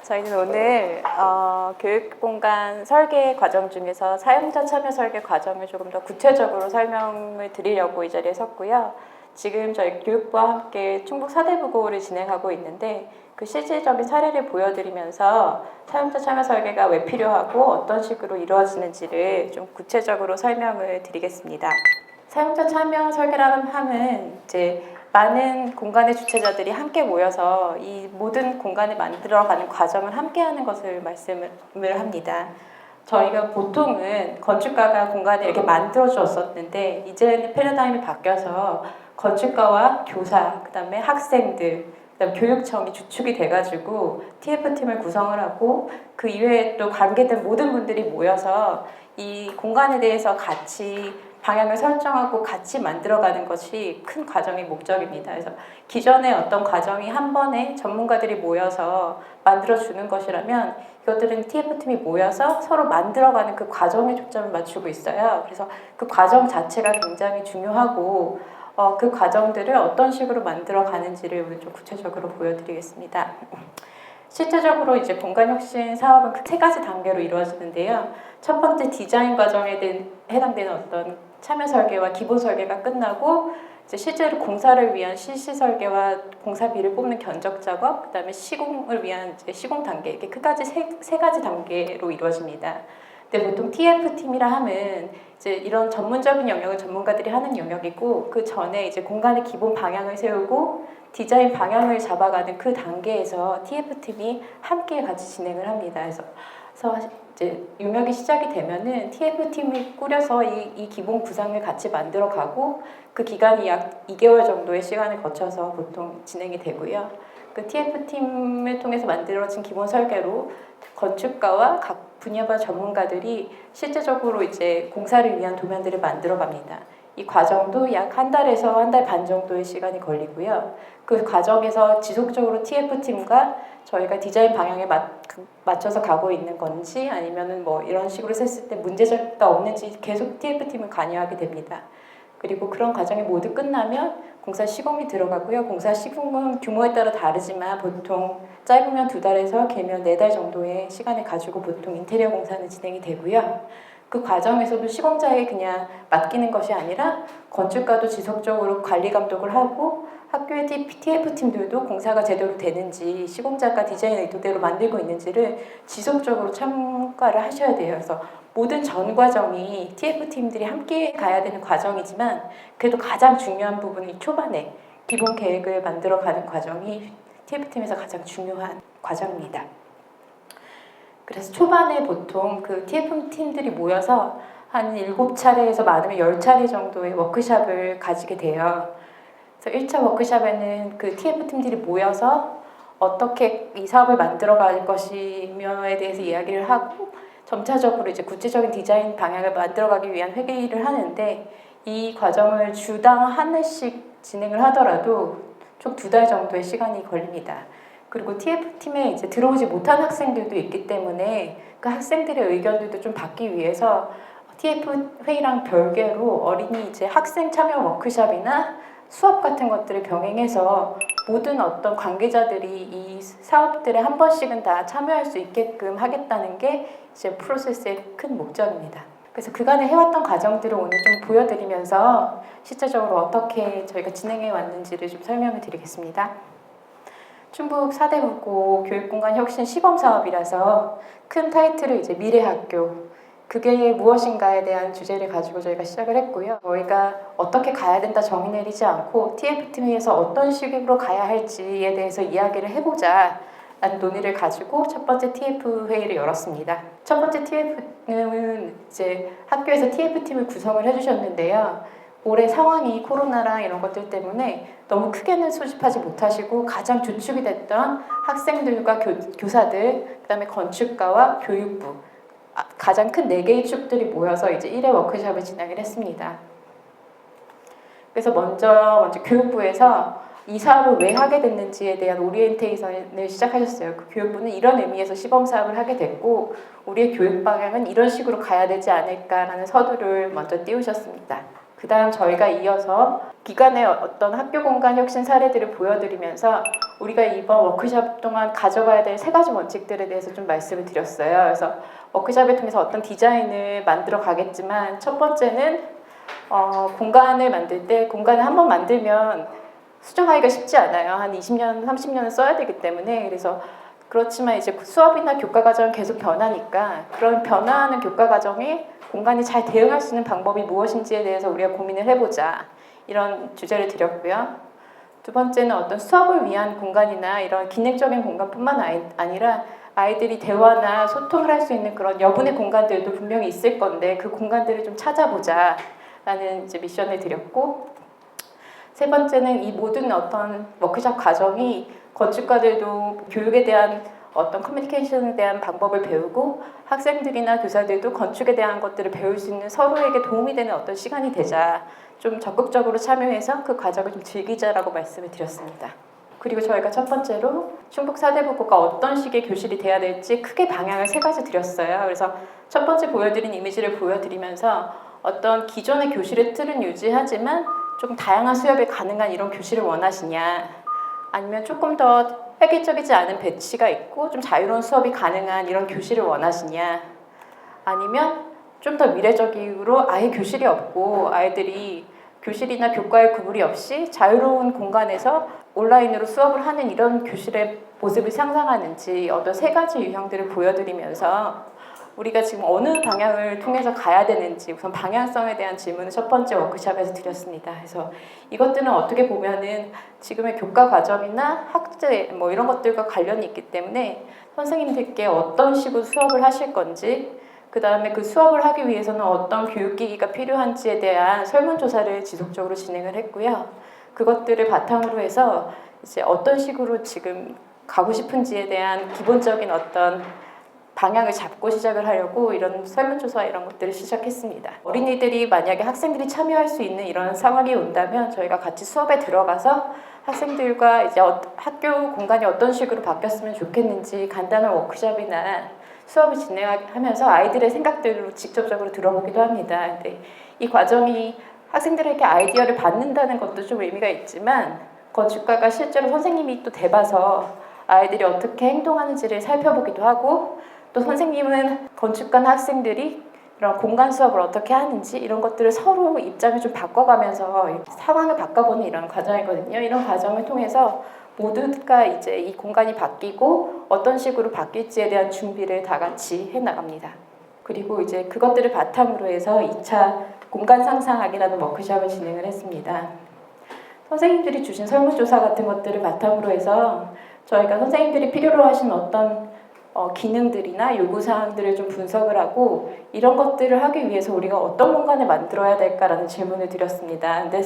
저희는 오늘 교육공간 설계 과정 중에서 사용자 참여 설계 과정을 조금 더 구체적으로 설명을 드리려고 이 자리에 섰고요. 지금 저희 교육부와 함께 충북 사대부고를 진행하고 있는데 그 실질적인 사례를 보여드리면서 사용자 참여 설계가 왜 필요하고 어떤 식으로 이루어지는지를 좀 구체적으로 설명을 드리겠습니다. 사용자 참여 설계라는 함은 이제 많은 공간의 주체자들이 함께 모여서 이 모든 공간을 만들어가는 과정을 함께하는 것을 말씀을 합니다. 저희가 보통은 건축가가 공간을 이렇게 만들어 주었었는데 이제는 패러다임이 바뀌어서 건축가와 교사, 그다음에 학생들, 그다음 교육청이 주축이 돼가지고 TF팀을 구성을 하고 그 이외에 또 관계된 모든 분들이 모여서 이 공간에 대해서 같이 방향을 설정하고 같이 만들어가는 것이 큰 과정의 목적입니다. 그래서 기존의 어떤 과정이 한 번에 전문가들이 모여서 만들어주는 것이라면 이것들은 TF팀이 모여서 서로 만들어가는 그 과정에 초점을 맞추고 있어요. 그래서 그 과정 자체가 굉장히 중요하고 그 과정들을 어떤 식으로 만들어가는지를 오늘 좀 구체적으로 보여드리겠습니다. 실제적으로 이제 공간혁신 사업은 세 가지 단계로 이루어지는데요. 첫 번째 디자인 과정에 해당되는 어떤 참여 설계와 기본 설계가 끝나고 이제 실제로 공사를 위한 실시 설계와 공사비를 뽑는 견적 작업, 그다음에 시공을 위한 이제 시공 단계 이렇게 끝까지 세 가지 단계로 이루어집니다. 근데 보통 TF팀이라 하면 이제 이런 전문적인 영역은 전문가들이 하는 영역이고 그 전에 이제 공간의 기본 방향을 세우고 디자인 방향을 잡아가는 그 단계에서 TF팀이 함께 같이 진행을 합니다. 그래서 이제 용역이 시작이 되면은 TF팀이 꾸려서 이 기본 구상을 같이 만들어가고 그 기간이 약 2개월 정도의 시간을 거쳐서 보통 진행이 되고요. 그 TF팀을 통해서 만들어진 기본 설계로 건축가와 각 분야별 전문가들이 실제적으로 이제 공사를 위한 도면들을 만들어갑니다. 이 과정도 약 한 달에서 한 달 반 정도의 시간이 걸리고요. 그 과정에서 지속적으로 TF팀과 저희가 디자인 방향에 맞춰서 가고 있는 건지 아니면은 뭐 이런 식으로 셌을 때 문제가 없는지 계속 TF팀은 관여하게 됩니다. 그리고 그런 과정이 모두 끝나면 공사 시공이 들어가고요. 공사 시공은 규모에 따라 다르지만 보통 짧으면 2달에서 길면 4달 정도의 시간을 가지고 보통 인테리어 공사는 진행이 되고요. 그 과정에서도 시공자에게 그냥 맡기는 것이 아니라 건축가도 지속적으로 관리 감독을 하고 학교의 TF팀들도 공사가 제대로 되는지 시공자가 디자인 의도대로 만들고 있는지를 지속적으로 참가를 하셔야 돼요. 그래서 모든 전 과정이 TF팀들이 함께 가야 되는 과정이지만 그래도 가장 중요한 부분이 초반에 기본 계획을 만들어가는 과정이 TF팀에서 가장 중요한 과정입니다. 그래서 초반에 보통 그 TF팀들이 모여서 한 7차례에서 많으면 10차례 정도의 워크숍을 가지게 돼요. 그래서 1차 워크숍에는 그 TF팀들이 모여서 어떻게 이 사업을 만들어갈 것이며에 대해서 이야기를 하고 점차적으로 이제 구체적인 디자인 방향을 만들어가기 위한 회의를 하는데 이 과정을 주당 한 회씩 진행을 하더라도 총 2달 정도의 시간이 걸립니다. 그리고 TF팀에 이제 들어오지 못한 학생들도 있기 때문에 그 학생들의 의견들도 좀 받기 위해서 TF 회의랑 별개로 어린이 이제 학생 참여 워크숍이나 수업 같은 것들을 병행해서 모든 어떤 관계자들이 이 사업들에 한 번씩은 다 참여할 수 있게끔 하겠다는 게 이제 프로세스의 큰 목적입니다. 그래서 그간에 해왔던 과정들을 오늘 좀 보여드리면서 실제적으로 어떻게 저희가 진행해 왔는지를 좀 설명을 드리겠습니다. 충북 사대부고 교육공간 혁신 시범사업이라서 큰 타이틀을 이제 미래학교, 그게 무엇인가에 대한 주제를 가지고 저희가 시작을 했고요. 저희가 어떻게 가야 된다 정의 내리지 않고 TF팀에서 어떤 식으로 가야 할지에 대해서 이야기를 해보자 라는 논의를 가지고 첫 번째 TF 회의를 열었습니다. 첫 번째 TF는 이제 학교에서 TF팀을 구성을 해주셨는데요. 올해 상황이 코로나랑 이런 것들 때문에 너무 크게는 수집하지 못하시고 가장 주축이 됐던 학생들과 교사들, 그 다음에 건축가와 교육부 가장 큰 4개의 축들이 모여서 이제 1회 워크숍을 진행을 했습니다. 그래서 먼저 교육부에서 이 사업을 왜 하게 됐는지에 대한 오리엔테이션을 시작하셨어요. 그 교육부는 이런 의미에서 시범 사업을 하게 됐고 우리의 교육 방향은 이런 식으로 가야 되지 않을까라는 서두를 먼저 띄우셨습니다. 그 다음 저희가 이어서 기간의 어떤 학교 공간 혁신 사례들을 보여드리면서 우리가 이번 워크숍 동안 가져가야 될 3가지 원칙들에 대해서 좀 말씀을 드렸어요. 그래서 워크숍을 통해서 어떤 디자인을 만들어 가겠지만 첫 번째는 공간을 만들 때 공간을 한번 만들면 수정하기가 쉽지 않아요. 한 20년, 30년은 써야 되기 때문에. 그래서 그렇지만 이제 수업이나 교과 과정은 계속 변하니까 그런 변화하는 교과 과정에 공간이 잘 대응할 수 있는 방법이 무엇인지에 대해서 우리가 고민을 해보자. 이런 주제를 드렸고요. 두 번째는 어떤 수업을 위한 공간이나 이런 기능적인 공간뿐만 아니라 아이들이 대화나 소통을 할 수 있는 그런 여분의 공간들도 분명히 있을 건데 그 공간들을 좀 찾아보자 라는 이제 미션을 드렸고, 세 번째는 이 모든 어떤 워크숍 과정이 건축가들도 교육에 대한 어떤 커뮤니케이션에 대한 방법을 배우고 학생들이나 교사들도 건축에 대한 것들을 배울 수 있는 서로에게 도움이 되는 어떤 시간이 되자, 좀 적극적으로 참여해서 그 과정을 좀 즐기자라고 말씀을 드렸습니다. 그리고 저희가 첫 번째로 충북 사대부고가 어떤 식의 교실이 돼야 될지 크게 방향을 3가지 드렸어요. 그래서 첫 번째 보여드린 이미지를 보여드리면서 어떤 기존의 교실의 틀은 유지하지만 좀 다양한 수업이 가능한 이런 교실을 원하시냐, 아니면 조금 더 획일적이지 않은 배치가 있고 좀 자유로운 수업이 가능한 이런 교실을 원하시냐, 아니면 좀 더 미래적으로 아예 교실이 없고 아이들이 교실이나 교과의 구분이 없이 자유로운 공간에서 온라인으로 수업을 하는 이런 교실의 모습을 상상하는지 어떤 3가지 유형들을 보여드리면서 우리가 지금 어느 방향을 통해서 가야 되는지 우선 방향성에 대한 질문을 첫 번째 워크숍에서 드렸습니다. 그래서 이것들은 어떻게 보면은 지금의 교과 과정이나 학제 뭐 이런 것들과 관련이 있기 때문에 선생님들께 어떤 식으로 수업을 하실 건지, 그 다음에 그 수업을 하기 위해서는 어떤 교육기기가 필요한지에 대한 설문조사를 지속적으로 진행을 했고요. 그것들을 바탕으로 해서 이제 어떤 식으로 지금 가고 싶은지에 대한 기본적인 어떤 방향을 잡고 시작을 하려고 이런 설문조사 이런 것들을 시작했습니다. 어린이들이 만약에 학생들이 참여할 수 있는 이런 상황이 온다면 저희가 같이 수업에 들어가서 학생들과 이제 학교 공간이 어떤 식으로 바뀌었으면 좋겠는지 간단한 워크숍이나 수업을 진행하면서 아이들의 생각들을 직접적으로 들어보기도 합니다. 근데 이 과정이 학생들에게 아이디어를 받는다는 것도 좀 의미가 있지만 건축가가 실제로 선생님이 또 돼봐서 아이들이 어떻게 행동하는지를 살펴보기도 하고, 또 선생님은 건축관 학생들이 이런 공간 수업을 어떻게 하는지 이런 것들을 서로 입장을 좀 바꿔가면서 상황을 바꿔보는 이런 과정이거든요. 이런 과정을 통해서 모두가 이제 이 공간이 바뀌고 어떤 식으로 바뀔지에 대한 준비를 다 같이 해나갑니다. 그리고 이제 그것들을 바탕으로 해서 2차 공간 상상하기라는 워크숍을 진행을 했습니다. 선생님들이 주신 설문조사 같은 것들을 바탕으로 해서 저희가 선생님들이 필요로 하신 어떤 기능들이나 요구사항들을 좀 분석을 하고 이런 것들을 하기 위해서 우리가 어떤 공간을 만들어야 될까라는 질문을 드렸습니다. 근데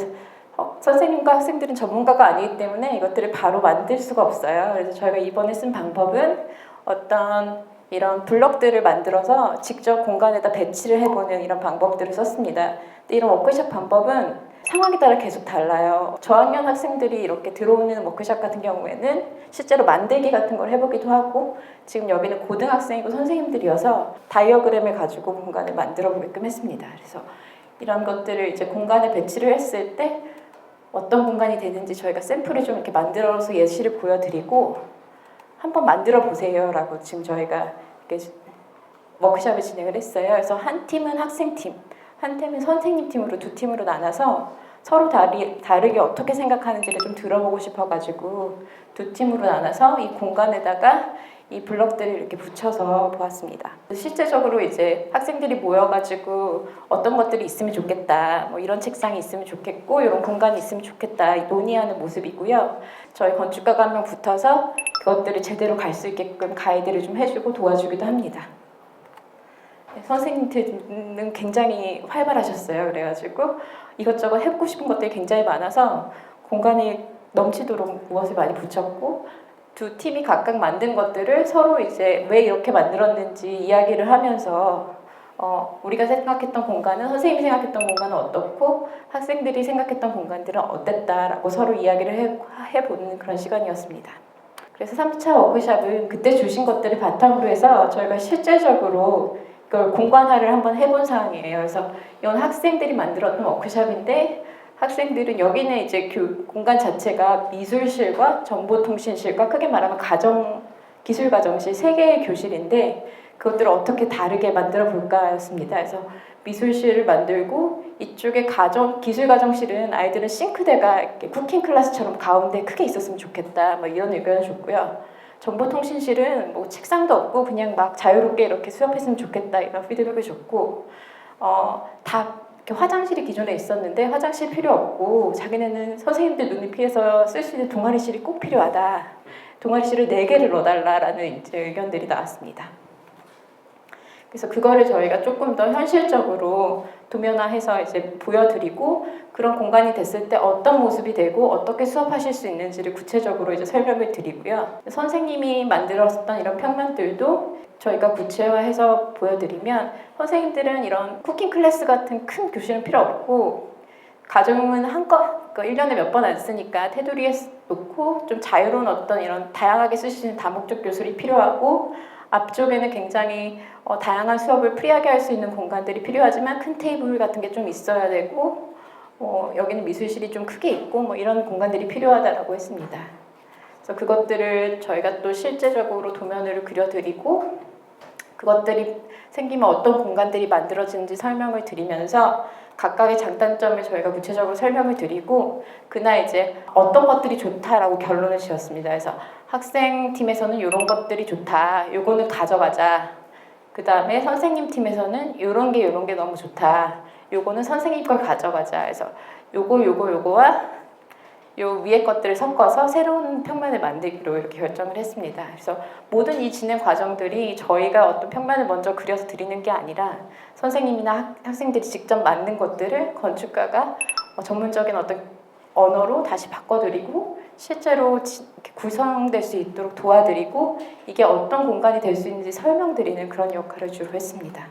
선생님과 학생들은 전문가가 아니기 때문에 이것들을 바로 만들 수가 없어요. 그래서 저희가 이번에 쓴 방법은 어떤 이런 블럭들을 만들어서 직접 공간에다 배치를 해보는 이런 방법들을 썼습니다. 근데 이런 워크숍 방법은 상황에 따라 계속 달라요. 저학년 학생들이 이렇게 들어오는 워크숍 같은 경우에는 실제로 만들기 같은 걸 해보기도 하고, 지금 여기는 고등학생이고 선생님들이어서 다이어그램을 가지고 공간을 만들어 보게끔 했습니다. 그래서 이런 것들을 이제 공간에 배치를 했을 때 어떤 공간이 되는지 저희가 샘플을 좀 이렇게 만들어서 예시를 보여드리고 한번 만들어 보세요 라고 지금 저희가 이렇게 워크숍을 진행을 했어요. 그래서 한 팀은 학생팀, 한 팀은 선생님 팀으로 2팀으로 나눠서 서로 다르게 어떻게 생각하는지를 좀 들어보고 싶어가지고 2팀으로 나눠서 이 공간에다가 이 블럭들을 이렇게 붙여서 보았습니다. 실제적으로 이제 학생들이 모여가지고 어떤 것들이 있으면 좋겠다, 뭐 이런 책상이 있으면 좋겠고 이런 공간이 있으면 좋겠다 논의하는 모습이고요. 저희 건축가가 한 명 붙어서 그것들을 제대로 갈 수 있게끔 가이드를 좀 해주고 도와주기도 합니다. 선생님들은 굉장히 활발하셨어요. 그래가지고 이것저것 해보고 싶은 것들이 굉장히 많아서 공간이 넘치도록 무엇을 많이 붙였고, 2팀이 각각 만든 것들을 서로 이제 왜 이렇게 만들었는지 이야기를 하면서 우리가 생각했던 공간은, 선생님이 생각했던 공간은 어떻고 학생들이 생각했던 공간들은 어땠다라고 서로 이야기를 해보는 그런 시간이었습니다. 그래서 3차 워크숍은 그때 주신 것들을 바탕으로 해서 저희가 실제적으로 그걸 공간화를 한번 해본 사항이에요. 그래서 이건 학생들이 만들었던 워크숍인데 학생들은 여기는 이제 공간 자체가 미술실과 정보통신실과 크게 말하면 기술가정실 세 개의 교실인데 그것들을 어떻게 다르게 만들어 볼까였습니다. 그래서 미술실을 만들고 이쪽에 기술가정실은 아이들은 싱크대가 이렇게 쿠킹 클래스처럼 가운데 크게 있었으면 좋겠다. 뭐 이런 의견을 줬고요. 정보통신실은 뭐 책상도 없고 그냥 막 자유롭게 이렇게 수업했으면 좋겠다 이런 피드백을 줬고 다 화장실이 기존에 있었는데 화장실 필요 없고 자기네는 선생님들 눈이 피해서 쓸 수 있는 동아리실이 꼭 필요하다. 동아리실을 4개를 넣어달라라는 이제 의견들이 나왔습니다. 그래서 그거를 저희가 조금 더 현실적으로 도면화해서 이제 보여드리고 그런 공간이 됐을 때 어떤 모습이 되고 어떻게 수업하실 수 있는지를 구체적으로 이제 설명을 드리고요. 선생님이 만들었던 이런 평면들도 저희가 구체화해서 보여드리면 선생님들은 이런 쿠킹 클래스 같은 큰 교실은 필요 없고 가정은 1년에 몇 번 안 쓰니까 테두리에 놓고 좀 자유로운 어떤 이런 다양하게 쓸 수 있는 다목적 교실이 필요하고 앞쪽에는 굉장히 다양한 수업을 프리하게 할 수 있는 공간들이 필요하지만 큰 테이블 같은 게 좀 있어야 되고 여기는 미술실이 좀 크게 있고 뭐 이런 공간들이 필요하다라고 했습니다. 그래서 그것들을 저희가 또 실제적으로 도면으로 그려드리고 그것들이 생기면 어떤 공간들이 만들어지는지 설명을 드리면서 각각의 장단점을 저희가 구체적으로 설명을 드리고 그날 이제 어떤 것들이 좋다라고 결론을 지었습니다. 그래서 학생 팀에서는 이런 것들이 좋다. 요거는 가져가자. 그 다음에 선생님 팀에서는 요런 게 너무 좋다. 요거는 선생님 걸 가져가자. 그래서 요거와 요 위에 것들을 섞어서 새로운 평면을 만들기로 이렇게 결정을 했습니다. 그래서 모든 이 진행 과정들이 저희가 어떤 평면을 먼저 그려서 드리는 게 아니라 선생님이나 학생들이 직접 만든 것들을 건축가가 전문적인 어떤 언어로 다시 바꿔드리고 실제로 구성될 수 있도록 도와드리고 이게 어떤 공간이 될 수 있는지 설명드리는 그런 역할을 주로 했습니다.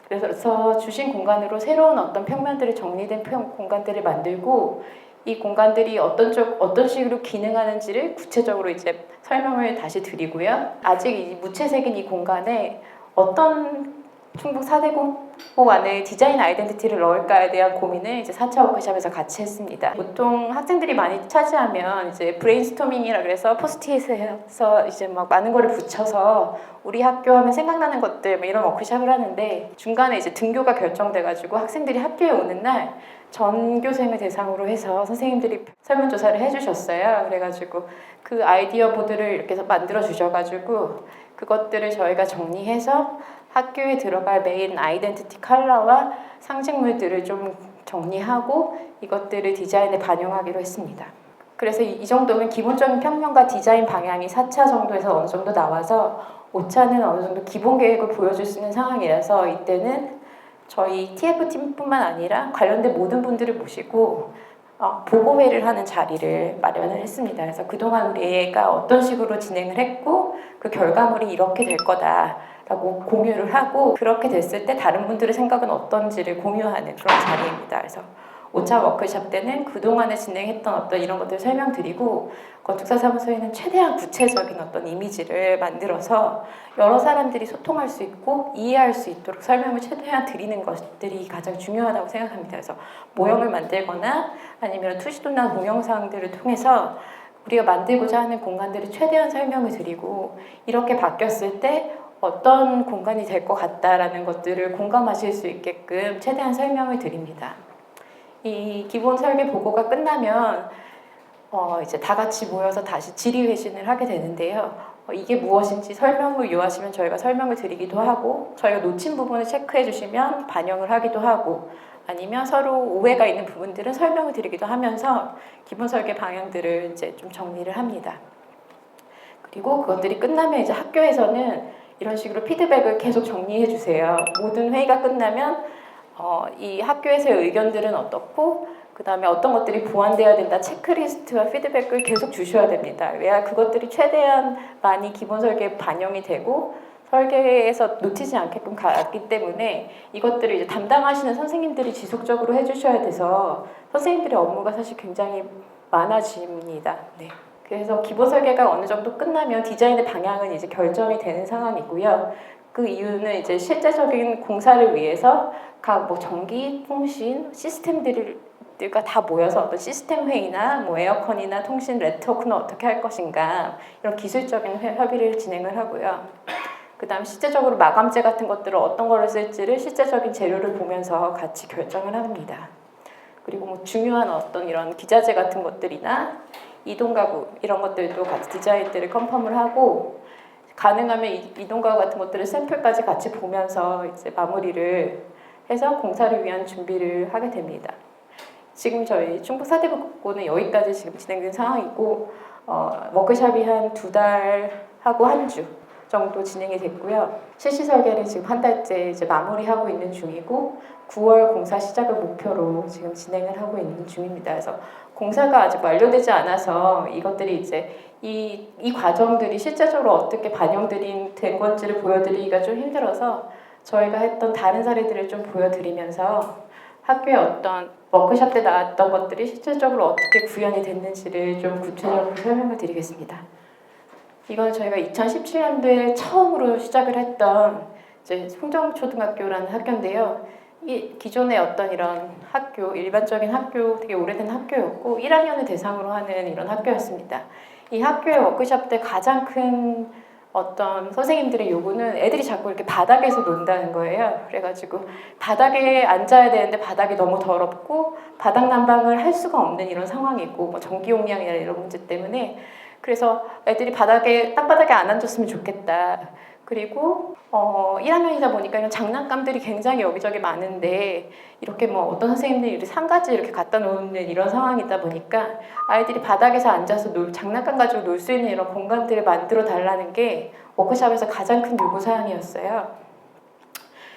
그래서 주신 공간으로 새로운 어떤 평면들이 정리된 공간들을 만들고 이 공간들이 어떤 식으로 기능하는지를 구체적으로 이제 설명을 다시 드리고요. 아직 이 무채색인 이 공간에 어떤 충북 4대 공복 안에 디자인 아이덴티티를 넣을까에 대한 고민을 이제 4차 워크숍에서 같이 했습니다. 보통 학생들이 많이 차지하면 이제 브레인스토밍이라 그래서 포스트잇에서 이제 막 많은 거를 붙여서 우리 학교 하면 생각나는 것들 뭐 이런 워크숍을 하는데 중간에 이제 등교가 결정돼가지고 학생들이 학교에 오는 날 전교생을 대상으로 해서 선생님들이 설문조사를 해주셨어요. 그래가지고 그 아이디어 보드를 이렇게 만들어 주셔가지고 그것들을 저희가 정리해서 학교에 들어갈 메인 아이덴티티 컬러와 상징물들을 좀 정리하고 이것들을 디자인에 반영하기로 했습니다. 그래서 이 정도면 기본적인 평면과 디자인 방향이 4차 정도에서 어느 정도 나와서 5차는 어느 정도 기본 계획을 보여줄 수 있는 상황이라서 이때는 저희 TF팀뿐만 아니라 관련된 모든 분들을 모시고 보고회를 하는 자리를 마련을 했습니다. 그래서 그동안 우리가 어떤 식으로 진행을 했고 그 결과물이 이렇게 될 거다라고 공유를 하고 그렇게 됐을 때 다른 분들의 생각은 어떤지를 공유하는 그런 자리입니다. 그래서 5차 워크숍 때는 그동안에 진행했던 어떤 이런 것들을 설명드리고 건축사 사무소에는 최대한 구체적인 어떤 이미지를 만들어서 여러 사람들이 소통할 수 있고 이해할 수 있도록 설명을 최대한 드리는 것들이 가장 중요하다고 생각합니다. 그래서 모형을 만들거나 아니면 투시도나 동영상들을 통해서 우리가 만들고자 하는 공간들을 최대한 설명을 드리고 이렇게 바뀌었을 때 어떤 공간이 될 것 같다라는 것들을 공감하실 수 있게끔 최대한 설명을 드립니다. 이 기본 설계 보고가 끝나면 이제 다 같이 모여서 다시 질의회신을 하게 되는데요. 이게 무엇인지 설명을 요하시면 저희가 설명을 드리기도 하고 저희가 놓친 부분을 체크해 주시면 반영을 하기도 하고 아니면 서로 오해가 있는 부분들은 설명을 드리기도 하면서 기본 설계 방향들을 이제 좀 정리를 합니다. 그리고 그것들이 끝나면 이제 학교에서는 이런 식으로 피드백을 계속 정리해 주세요. 모든 회의가 끝나면 이 학교에서의 의견들은 어떻고 그 다음에 어떤 것들이 보완되어야 된다 체크리스트와 피드백을 계속 주셔야 됩니다. 왜야 그것들이 최대한 많이 기본 설계에 반영이 되고 설계에서 놓치지 않게끔 가기 때문에 이것들을 이제 담당하시는 선생님들이 지속적으로 해주셔야 돼서 선생님들의 업무가 사실 굉장히 많아집니다. 네. 그래서 기본 설계가 어느 정도 끝나면 디자인의 방향은 이제 결정이 되는 상황이고요. 그 이유는 이제 실제적인 공사를 위해서 각 뭐 전기, 통신, 시스템들과 다 모여서 어떤 시스템 회의나 뭐 에어컨이나 통신 네트워크는 어떻게 할 것인가 이런 기술적인 협의를 진행을 하고요. 그다음 실제적으로 마감재 같은 것들을 어떤 거를 쓸지를 실제적인 재료를 보면서 같이 결정을 합니다. 그리고 뭐 중요한 어떤 이런 기자재 같은 것들이나 이동 가구 이런 것들도 같이 디자인들을 컨펌을 하고 가능하면 이동 가구 같은 것들을 샘플까지 같이 보면서 이제 마무리를 해서 공사를 위한 준비를 하게 됩니다. 지금 저희 충북 사대부고는 여기까지 지금 진행된 상황이고 워크숍이 한 2달하고 한 주 정도 진행이 됐고요. 실시 설계를 지금 한 달째 이제 마무리하고 있는 중이고 9월 공사 시작을 목표로 지금 진행을 하고 있는 중입니다. 그래서 공사가 아직 완료되지 않아서 이것들이 이제 이 과정들이 실제적으로 어떻게 반영된 건지를 보여드리기가 좀 힘들어서 저희가 했던 다른 사례들을 좀 보여드리면서 학교에 어떤 워크숍 때 나왔던 것들이 실질적으로 어떻게 구현이 됐는지를 좀 구체적으로 설명을 드리겠습니다. 이건 저희가 2017년도에 처음으로 시작을 했던 이제 송정초등학교라는 학교인데요. 이 기존의 어떤 이런 학교, 일반적인 학교, 되게 오래된 학교였고 1학년을 대상으로 하는 이런 학교였습니다. 이 학교의 워크숍 때 가장 큰 어떤 선생님들의 요구는 애들이 자꾸 이렇게 바닥에서 논다는 거예요. 그래가지고 바닥에 앉아야 되는데 바닥이 너무 더럽고 바닥 난방을 할 수가 없는 이런 상황이고 뭐 전기 용량이나 이런 문제 때문에 그래서 애들이 땅바닥에 안 앉았으면 좋겠다. 그리고 1학년이다 보니까 이런 장난감들이 굉장히 여기저기 많은데 이렇게 뭐 어떤 선생님들이 이렇게 상가지 이렇게 갖다 놓는 이런 상황이다 보니까 아이들이 바닥에서 앉아서 장난감 가지고 놀 수 있는 이런 공간들을 만들어 달라는 게 워크숍에서 가장 큰 요구 사항이었어요.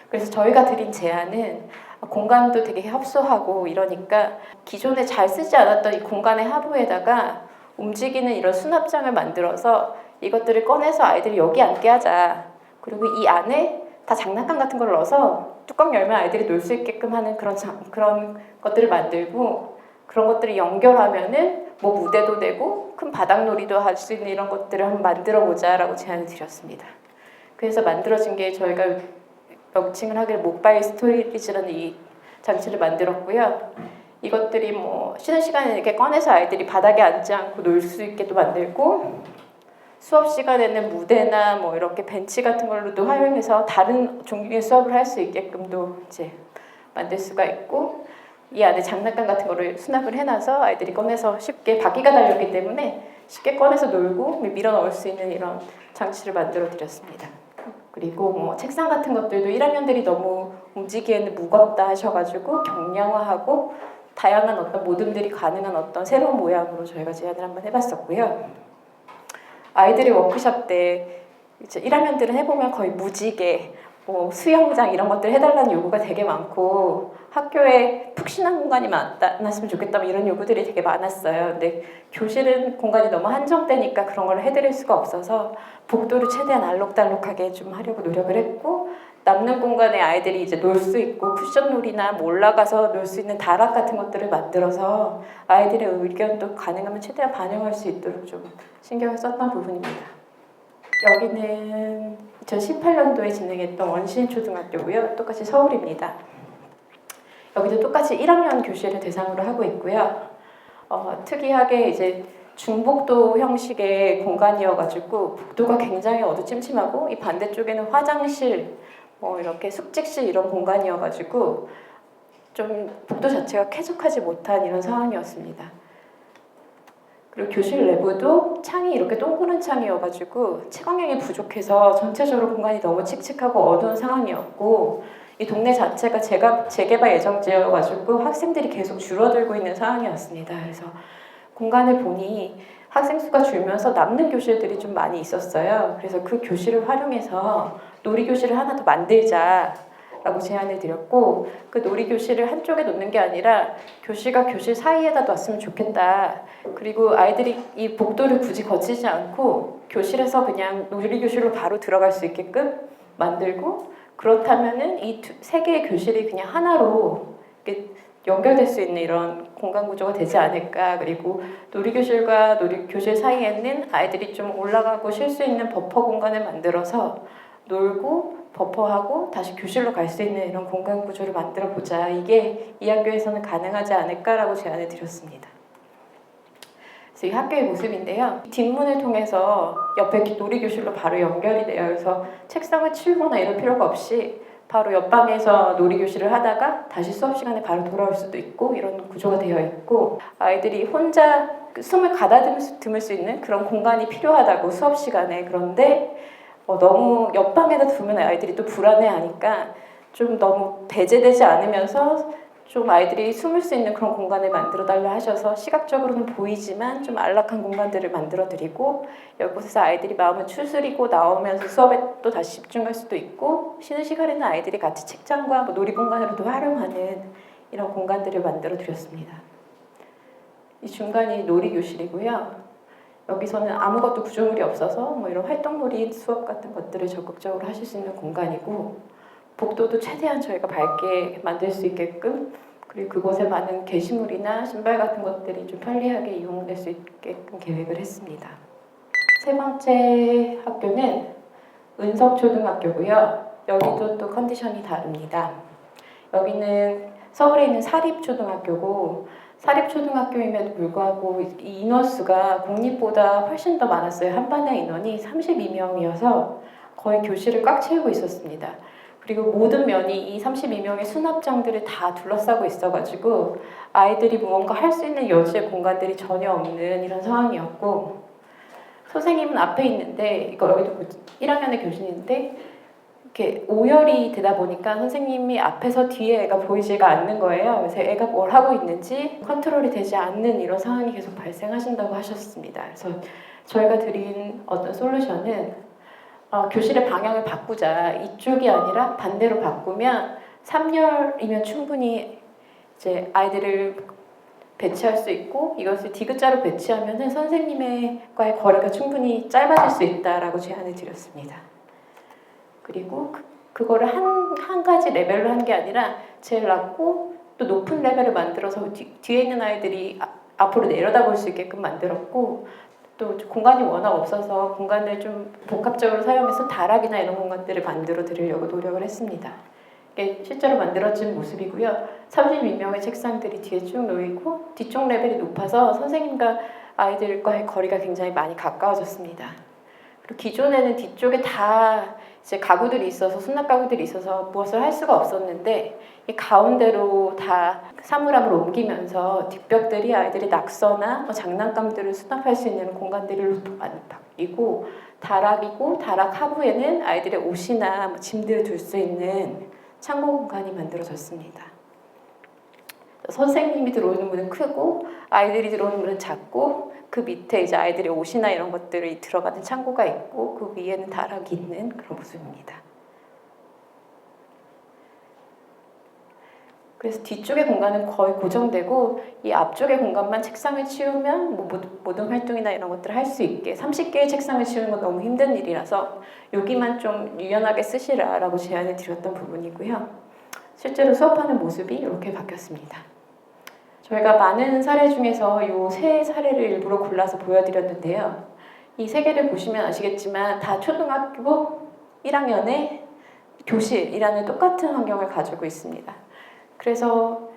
그래서 저희가 드린 제안은 공간도 되게 협소하고 이러니까 기존에 잘 쓰지 않았던 이 공간의 하부에다가 움직이는 이런 수납장을 만들어서 이것들을 꺼내서 아이들이 여기 앉게 하자. 그리고 이 안에 다 장난감 같은 걸 넣어서 뚜껑 열면 아이들이 놀 수 있게끔 하는 그런 것들을 만들고 그런 것들을 연결하면은 뭐 무대도 되고 큰 바닥놀이도 할 수 있는 이런 것들을 한번 만들어 보자라고 제안을 드렸습니다. 그래서 만들어진 게 저희가 명칭을 하기를 모바일 스토리지라는 이 장치를 만들었고요. 이것들이 뭐 쉬는 시간에 이렇게 꺼내서 아이들이 바닥에 앉지 않고 놀 수 있게도 만들고 수업 시간에는 무대나 뭐 이렇게 벤치 같은 걸로도 활용해서 다른 종류의 수업을 할 수 있게끔도 이제 만들 수가 있고 이 안에 장난감 같은 거를 수납을 해놔서 아이들이 꺼내서 쉽게 바퀴가 달렸기 때문에 쉽게 꺼내서 놀고 밀어 넣을 수 있는 이런 장치를 만들어 드렸습니다. 그리고 뭐 책상 같은 것들도 1학년들이 너무 움직이기에는 무겁다 하셔가지고 경량화하고 다양한 어떤 모둠들이 가능한 어떤 새로운 모양으로 저희가 제안을 한번 해봤었고요. 아이들이 워크숍 때 이제 1학년들은 해보면 거의 무지개, 뭐 수영장 이런 것들 해달라는 요구가 되게 많고 학교에 푹신한 공간이 많았으면 좋겠다 뭐 이런 요구들이 되게 많았어요. 근데 교실은 공간이 너무 한정되니까 그런 걸 해드릴 수가 없어서 복도를 최대한 알록달록하게 좀 하려고 노력을 했고 남는 공간에 아이들이 이제 놀 수 있고 쿠션놀이나 뭐 올라가서 놀 수 있는 다락 같은 것들을 만들어서 아이들의 의견도 가능하면 최대한 반영할 수 있도록 좀 신경을 썼던 부분입니다. 여기는 2018년도에 진행했던 원신초등학교고요. 똑같이 서울입니다. 여기도 똑같이 1학년 교실을 대상으로 하고 있고요. 특이하게 이제 중복도 형식의 공간이어가지고 복도가 굉장히 어두침침하고 이 반대쪽에는 화장실, 이렇게 숙직실 이런 공간이어가지고 좀 복도 자체가 쾌적하지 못한 이런 상황이었습니다. 그리고 교실 내부도 창이 이렇게 동그란 창이어가지고 채광력이 부족해서 전체적으로 공간이 너무 칙칙하고 어두운 상황이었고 이 동네 자체가 재개발 예정지여가지고 학생들이 계속 줄어들고 있는 상황이었습니다. 그래서 공간을 보니 학생 수가 줄면서 남는 교실들이 좀 많이 있었어요. 그래서 그 교실을 활용해서 놀이교실을 하나 더 만들자라고 제안을 드렸고 그 놀이교실을 한쪽에 놓는 게 아니라 교실과 교실 사이에다 놨으면 좋겠다. 그리고 아이들이 이 복도를 굳이 거치지 않고 교실에서 그냥 놀이교실로 바로 들어갈 수 있게끔 만들고 그렇다면은 이 세 개의 교실이 그냥 하나로 연결될 수 있는 이런 공간 구조가 되지 않을까. 그리고 놀이교실과 놀이교실 사이에는 아이들이 좀 올라가고 쉴 수 있는 버퍼 공간을 만들어서 놀고 버퍼하고 다시 교실로 갈 수 있는 이런 공간 구조를 만들어 보자. 이게 이 학교에서는 가능하지 않을까라고 제안을 드렸습니다. 그래서 이 학교의 모습인데요. 뒷문을 통해서 옆에 놀이교실로 바로 연결이 돼요. 그래서 책상을 치우거나 이럴 필요가 없이 바로 옆방에서 놀이교실을 하다가 다시 수업 시간에 바로 돌아올 수도 있고 이런 구조가 되어 있고 아이들이 혼자 숨을 가다듬을 수 있는 그런 공간이 필요하다고 수업 시간에. 그런데 너무 옆방에다 두면 아이들이 또 불안해하니까 좀 너무 배제되지 않으면서 좀 아이들이 숨을 수 있는 그런 공간을 만들어 달라 하셔서 시각적으로는 보이지만 좀 안락한 공간들을 만들어 드리고 이곳에서 아이들이 마음을 추스리고 나오면서 수업에 또 다시 집중할 수도 있고 쉬는 시간에는 아이들이 같이 책장과 놀이공간으로도 활용하는 이런 공간들을 만들어 드렸습니다. 이 중간이 놀이교실이고요. 여기서는 아무것도 구조물이 없어서 이런 활동놀이 수업 같은 것들을 적극적으로 하실 수 있는 공간이고 복도도 최대한 저희가 밝게 만들 수 있게끔 그리고 그곳에 많은 게시물이나 신발 같은 것들이 좀 편리하게 이용될 수 있게끔 계획을 했습니다. 세 번째 학교는 은석초등학교고요. 여기도 또 컨디션이 다릅니다. 여기는 서울에 있는 사립초등학교고 사립초등학교임에도 불구하고 이 인원수가 공립보다 훨씬 더 많았어요. 한 반의 인원이 32명이어서 거의 교실을 꽉 채우고 있었습니다. 그리고 모든 면이 이 32명의 수납장들을 다 둘러싸고 있어가지고 아이들이 무언가 할 수 있는 여지의 공간들이 전혀 없는 이런 상황이었고 선생님은 앞에 있는데 이거 여기도 1학년의 교실인데 이렇게 오열이 되다 보니까 선생님이 앞에서 뒤에 애가 보이지가 않는 거예요. 그래서 애가 뭘 하고 있는지 컨트롤이 되지 않는 이런 상황이 계속 발생하신다고 하셨습니다. 그래서 저희가 드린 어떤 솔루션은 교실의 방향을 바꾸자. 이쪽이 아니라 반대로 바꾸면 3열이면 충분히 이제 아이들을 배치할 수 있고 이것을 디귿자로 배치하면은 선생님과의 거리가 충분히 짧아질 수 있다라고 제안을 드렸습니다. 그리고 그거를 한 가지 레벨로 한 게 아니라 제일 낮고 또 높은 레벨을 만들어서 뒤에 있는 아이들이 앞으로 내려다볼 수 있게끔 만들었고 또 공간이 워낙 없어서 공간을 좀 복합적으로 사용해서 다락이나 이런 공간들을 만들어 드리려고 노력을 했습니다. 이게 실제로 만들어진 모습이고요. 32명의 책상들이 뒤에 쭉 놓이고 뒤쪽 레벨이 높아서 선생님과 아이들과의 거리가 굉장히 많이 가까워졌습니다. 그리고 기존에는 뒤쪽에 다 이제 가구들이 있어서 수납 가구들이 있어서 무엇을 할 수가 없었는데 이 가운데로 다 사물함을 옮기면서 뒷벽들이 아이들이 낙서나 장난감들을 수납할 수 있는 공간들로 바뀌고 다락이고 다락 하부에는 아이들의 옷이나 짐들을 둘 수 있는 창고 공간이 만들어졌습니다. 선생님이 들어오는 문은 크고 아이들이 들어오는 문은 작고 그 밑에 이제 아이들의 옷이나 이런 것들이 들어가는 창고가 있고 그 위에는 다락이 있는 그런 모습입니다. 그래서 뒤쪽의 공간은 거의 고정되고 이 앞쪽의 공간만 책상을 치우면 모든 활동이나 이런 것들을 할 수 있게 30개의 책상을 치우는 건 너무 힘든 일이라서 여기만 좀 유연하게 쓰시라라고 제안을 드렸던 부분이고요. 실제로 수업하는 모습이 이렇게 바뀌었습니다. 저희가 많은 사례 중에서 이 세 사례를 일부러 골라서 보여드렸는데요. 이 세 개를 보시면 아시겠지만 다 초등학교 1학년의 교실이라는 똑같은 환경을 가지고 있습니다. 그래서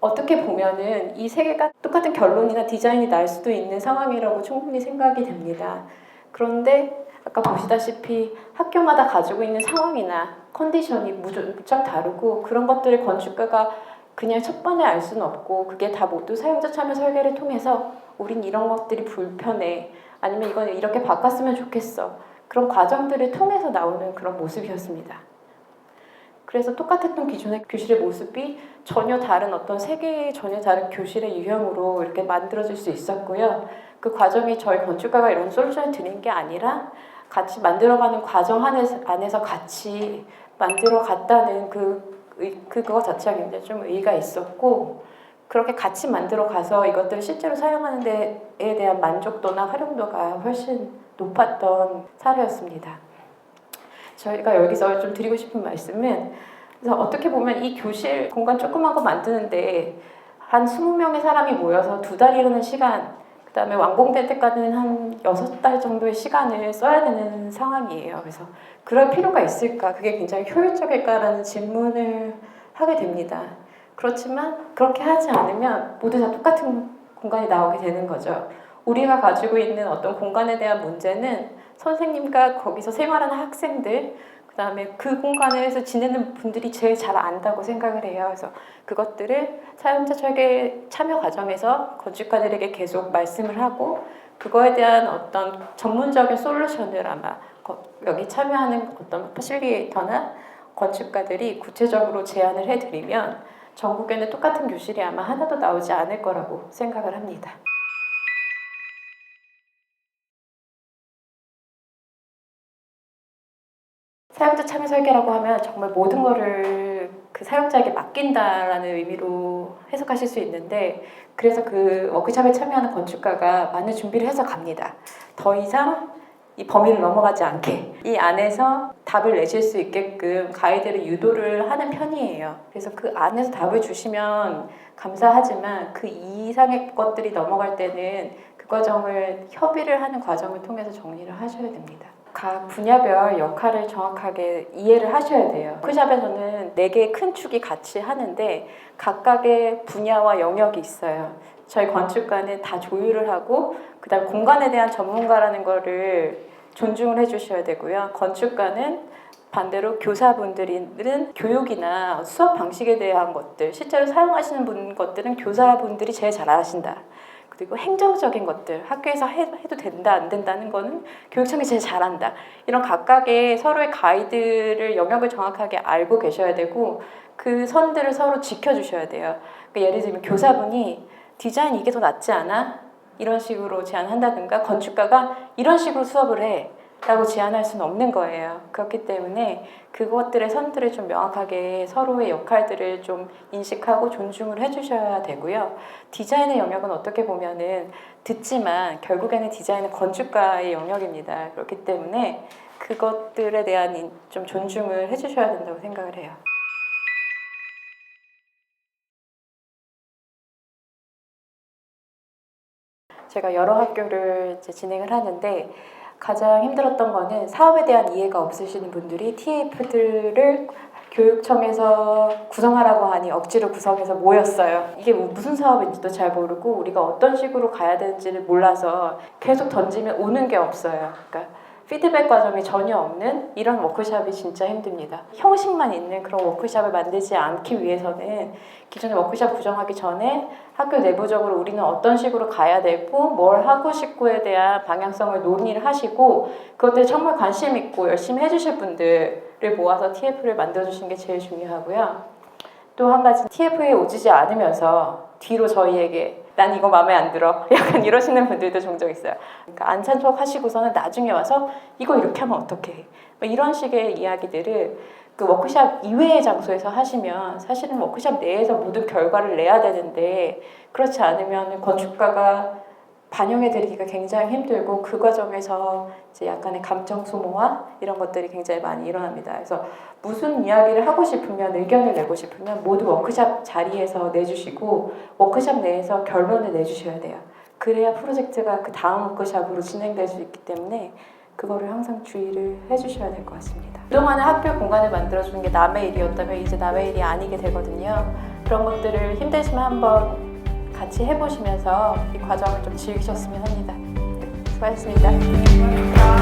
어떻게 보면은 이 세 개가 똑같은 결론이나 디자인이 날 수도 있는 상황이라고 충분히 생각이 됩니다. 그런데 아까 보시다시피 학교마다 가지고 있는 상황이나 컨디션이 무척 다르고 그런 것들을 건축가가 그냥 첫 번에 알 수는 없고 그게 다 모두 사용자 참여 설계를 통해서 우린 이런 것들이 불편해 아니면 이건 이렇게 바꿨으면 좋겠어 그런 과정들을 통해서 나오는 그런 모습이었습니다. 그래서 똑같았던 기존의 교실의 모습이 전혀 다른 어떤 세계의 전혀 다른 교실의 유형으로 이렇게 만들어질 수 있었고요. 그 과정이 저희 건축가가 이런 솔루션을 드린 게 아니라 같이 만들어가는 과정 안에서 같이 만들어갔다는 그거 자체가 굉장히 좀 의의가 있었고 그렇게 같이 만들어가서 이것들을 실제로 사용하는 데에 대한 만족도나 활용도가 훨씬 높았던 사례였습니다. 저희가 여기서 좀 드리고 싶은 말씀은 그래서 어떻게 보면 이 교실 공간 조그만 거 만드는데 한 20명의 사람이 모여서 2달이라는 시간 그 그다음에 완공될 때까지는 한 6달 정도의 시간을 써야 되는 상황이에요. 그래서 그럴 필요가 있을까? 그게 굉장히 효율적일까라는 질문을 하게 됩니다. 그렇지만 그렇게 하지 않으면 모두 다 똑같은 공간이 나오게 되는 거죠. 우리가 가지고 있는 어떤 공간에 대한 문제는 선생님과 거기서 생활하는 학생들, 그다음에 그 공간에서 지내는 분들이 제일 잘 안다고 생각을 해요. 그래서 그것들을 사용자 설계 참여 과정에서 건축가들에게 계속 말씀을 하고 그거에 대한 어떤 전문적인 솔루션을 아마 여기 참여하는 어떤 퍼실리에이터나 건축가들이 구체적으로 제안을 해드리면 전국에는 똑같은 교실이 아마 하나도 나오지 않을 거라고 생각을 합니다. 사용자 참여 설계라고 하면 정말 모든 거를 그 사용자에게 맡긴다라는 의미로 해석하실 수 있는데, 그래서 그 워크숍에 참여하는 건축가가 많은 준비를 해서 갑니다. 더 이상 이 범위를 넘어가지 않게 이 안에서 답을 내실 수 있게끔 가이드를 유도를 하는 편이에요. 그래서 그 안에서 답을 주시면 감사하지만 그 이상의 것들이 넘어갈 때는 그 과정을 협의를 하는 과정을 통해서 정리를 하셔야 됩니다. 각 분야별 역할을 정확하게 이해를 하셔야 돼요. 워크숍에서는 4개의 큰 축이 같이 하는데 각각의 분야와 영역이 있어요. 저희 건축가는 다 조율을 하고 그다음 공간에 대한 전문가라는 거를 존중을 해주셔야 되고요. 건축가는 반대로 교사분들은 교육이나 수업 방식에 대한 것들, 실제로 사용하시는 것들은 교사분들이 제일 잘 아신다. 그리고 행정적인 것들, 학교에서 해도 된다 안 된다는 거는 교육청이 제일 잘한다. 이런 각각의 서로의 가이드를 영역을 정확하게 알고 계셔야 되고 그 선들을 서로 지켜주셔야 돼요. 그러니까 예를 들면 교사분이 디자인 이게 더 낫지 않아? 이런 식으로 제안한다든가 건축가가 이런 식으로 수업을 해 라고 제안할 수는 없는 거예요. 그렇기 때문에 그것들의 선들을 좀 명확하게 서로의 역할들을 좀 인식하고 존중을 해주셔야 되고요. 디자인의 영역은 어떻게 보면은 듣지만 결국에는 디자인은 건축가의 영역입니다. 그렇기 때문에 그것들에 대한 좀 존중을 해주셔야 된다고 생각을 해요. 제가 여러 학교를 이제 진행을 하는데 가장 힘들었던 거는 사업에 대한 이해가 없으시는 분들이 TF들을 교육청에서 구성하라고 하니 억지로 구성해서 모였어요. 이게 무슨 사업인지도 잘 모르고 우리가 어떤 식으로 가야 되는지를 몰라서 계속 던지면 오는 게 없어요. 그러니까 피드백 과정이 전혀 없는 이런 워크숍이 진짜 힘듭니다. 형식만 있는 그런 워크숍을 만들지 않기 위해서는 기존의 워크숍 구성하기 전에 학교 내부적으로 우리는 어떤 식으로 가야 되고 뭘 하고 싶고에 대한 방향성을 논의를 하시고 그것들 정말 관심 있고 열심히 해주실 분들을 모아서 TF를 만들어주시는 게 제일 중요하고요. 또 한 가지 TF에 오지지 않으면서 뒤로 저희에게 난 이거 마음에 안 들어 약간 이러시는 분들도 종종 있어요. 그러니까 안 참석하시고서는 나중에 와서 이거 이렇게 하면 어떡해 이런 식의 이야기들을 그 워크숍 이외의 장소에서 하시면 사실은 워크숍 내에서 모든 결과를 내야 되는데 그렇지 않으면 건축가가 반영해드리기가 굉장히 힘들고 그 과정에서 이제 약간의 감정 소모와 이런 것들이 굉장히 많이 일어납니다. 그래서 무슨 이야기를 하고 싶으면 의견을 내고 싶으면 모두 워크숍 자리에서 내주시고 워크숍 내에서 결론을 내주셔야 돼요. 그래야 프로젝트가 그 다음 워크숍으로 진행될 수 있기 때문에 그거를 항상 주의를 해주셔야 될 것 같습니다. 그동안은 학교 공간을 만들어주는 게 남의 일이었다면 이제 남의 일이 아니게 되거든요. 그런 것들을 힘드시면 한번 같이 해보시면서 이 과정을 좀 즐기셨으면 합니다. 네, 수고하셨습니다.